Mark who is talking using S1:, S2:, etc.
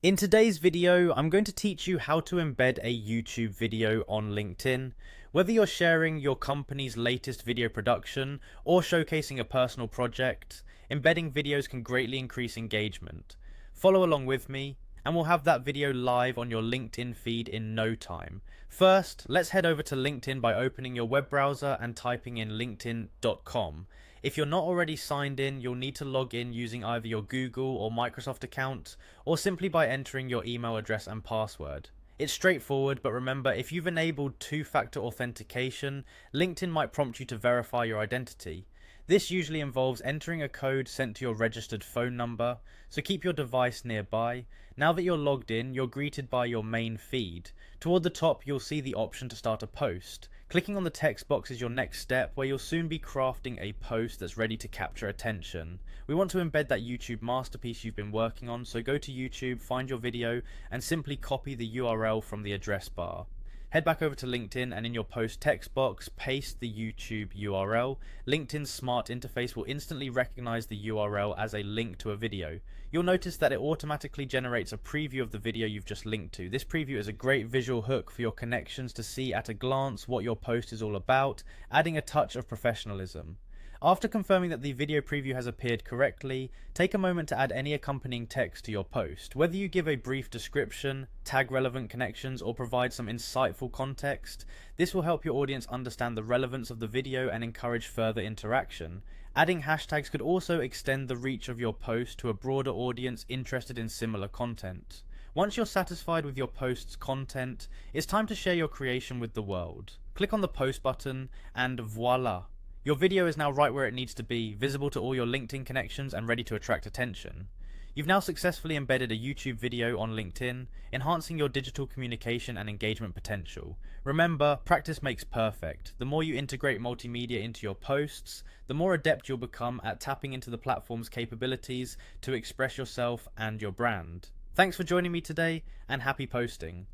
S1: In today's video, I'm going to teach you how to embed a YouTube video on LinkedIn. Whether you're sharing your company's latest video production or showcasing a personal project, embedding videos can greatly increase engagement. Follow along with me, and we'll have that video live on your LinkedIn feed in no time. First, let's head over to LinkedIn by opening your web browser and typing in linkedin.com. If you're not already signed in, you'll need to log in using either your Google or Microsoft account, or simply by entering your email address and password. It's straightforward, but remember, if you've enabled two-factor authentication, LinkedIn might prompt you to verify your identity. This usually involves entering a code sent to your registered phone number, so keep your device nearby. Now that you're logged in, you're greeted by your main feed. Toward the top, you'll see the option to start a post. Clicking on the text box is your next step, where you'll soon be crafting a post that's ready to capture attention. We want to embed that YouTube masterpiece you've been working on, so go to YouTube, find your video, and simply copy the URL from the address bar. Head back over to LinkedIn and in your post text box, paste the YouTube URL. LinkedIn's smart interface will instantly recognize the URL as a link to a video. You'll notice that it automatically generates a preview of the video you've just linked to. This preview is a great visual hook for your connections to see at a glance what your post is all about, adding a touch of professionalism. After confirming that the video preview has appeared correctly, take a moment to add any accompanying text to your post. Whether you give a brief description, tag relevant connections, or provide some insightful context, this will help your audience understand the relevance of the video and encourage further interaction. Adding hashtags could also extend the reach of your post to a broader audience interested in similar content. Once you're satisfied with your post's content, it's time to share your creation with the world. Click on the post button and voila! Your video is now right where it needs to be, visible to all your LinkedIn connections and ready to attract attention. You've now successfully embedded a YouTube video on LinkedIn, enhancing your digital communication and engagement potential. Remember, practice makes perfect. The more you integrate multimedia into your posts, the more adept you'll become at tapping into the platform's capabilities to express yourself and your brand. Thanks for joining me today, and happy posting.